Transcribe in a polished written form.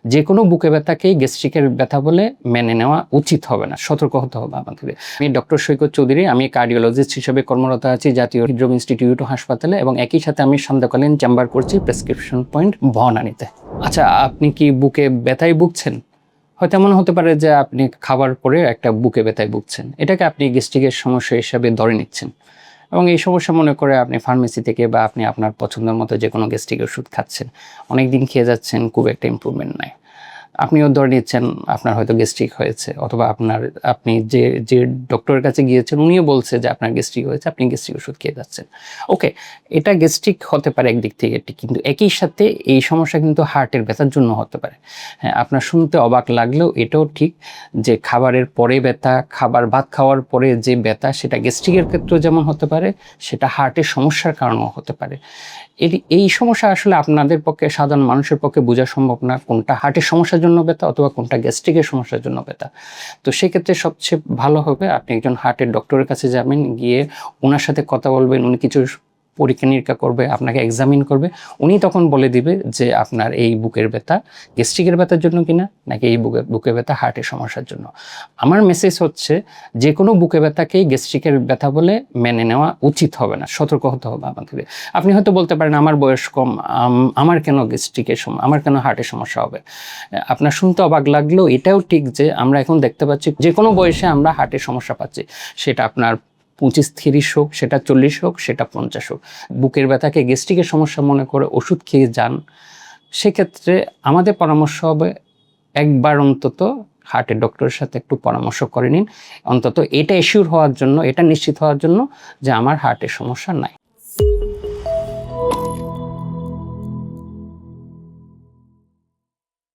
যে কোনো বুকে ব্যথাকেই গ্যাস্ট্রিকের ব্যথা বলে মেনে নেওয়া উচিত হবে না, সতর্ক হতে হবে আমাদের। আমি ডক্টর সৈকত চৌধুরী, আমি কার্ডিওলজিস্ট হিসেবে কর্মরত আছি জাতীয় হৃদরোগ ইনস্টিটিউট হাসপাতালে, এবং একই সাথে আমি সান্ধ্যকালীন চেম্বার করছি প্রেসক্রিপশন পয়েন্ট বনানীতে। আচ্ছা, আপনি কি বুকে ব্যথায় ভুগছেন? হয়তো এমন হতে পারে যে আপনি খাবার পরে একটা বুকে ব্যথায় ভুগছেন, এটাকে আপনি গ্যাস্ট্রিকের সমস্যা হিসাবে ধরে নিচ্ছেন, এবং এই সমস্যা মনে করে আপনি ফার্মেসি থেকে বা আপনি আপনার পছন্দের মতো যে কোনো গ্যাস্ট্রিক ওষুধ খাচ্ছেন, অনেক দিন খেয়ে যাচ্ছেন, খুব একটা ইমপ্রুভমেন্ট নাই। আপনিও ধরে নিচ্ছেন আপনার হয়তো গ্যাস্ট্রিক হয়েছে, অথবা আপনি যে ডক্টরের কাছে গিয়েছেন উনিও বলছে যে আপনার গ্যাস্ট্রিক হয়েছে, আপনি গ্যাস্ট্রিক ওষুধ খেয়ে যাচ্ছেন। ওকে, এটা গ্যাস্ট্রিক হতে পারে একদিক থেকে, কিন্তু একই সাথে এই সমস্যা কিন্তু হার্টের ব্যথার জন্য হতে পারে। হ্যাঁ, আপনার শুনতে অবাক লাগলেও এটাও ঠিক যে খাবারের পরে ব্যথা, ভাত খাওয়ার পরে যে ব্যথা, সেটা গ্যাস্ট্রিকের ক্ষেত্রেও যেমন হতে পারে, সেটা হার্টের সমস্যার কারণেও হতে পারে। এই সমস্যা আসলে আপনাদের পক্ষে, সাধারণ মানুষের পক্ষে বোঝা সম্ভব না কোনটা হার্টের সমস্যার জন্য ব্যথা অথবা কোনটা গ্যাস্ট্রিকের সমস্যার জন্য ব্যথা। তো সেক্ষেত্রে সবচেয়ে ভালো হবে আপনি একজন হার্টের ডক্টরের কাছে যাবেন, গিয়ে ওনার সাথে কথা বলবেন, উনি কিছু পরীক্ষা নিরীক্ষা করবে, আপনাকে এক্সামিন করবে, উনি তখন বলে দিবে যে আপনার এই বুকের ব্যথা গ্যাস্ট্রিকের ব্যথার জন্য কিনা, নাকি এই বুকে ব্যথা হার্টের সমস্যার জন্য। আমার মেসেজ হচ্ছে, যে কোনো বুকে ব্যথাকেই গ্যাস্ট্রিকের ব্যথা বলে মেনে নেওয়া উচিত হবে না, সতর্ক হতে হবে আমাদের। আপনি হয়তো বলতে পারেন আমার বয়স কম, আমার কেন গ্যাস্ট্রিকের আমার কেন হার্টের সমস্যা হবে। আপনার শুনতে অবাক লাগলেও এটাও ঠিক যে আমরা এখন দেখতে পাচ্ছি যে কোনো বয়সে আমরা হার্টের সমস্যা পাচ্ছি, সেটা আপনার 25-30 হোক, সেটা 40 হোক, সেটা 50 হোক। বুকের ব্যথাকে গ্যাস্ট্রিকের সমস্যা মনে করে ওষুধ খেয়ে যান, সেক্ষেত্রে আমাদের পরামর্শ হবে একবার অন্তত হার্টের ডক্টরের সাথে একটু পরামর্শ করে নিন, অন্তত এটা এশিওর হওয়ার জন্য, এটা নিশ্চিত হওয়ার জন্য যে আমার হার্টের সমস্যা নাই।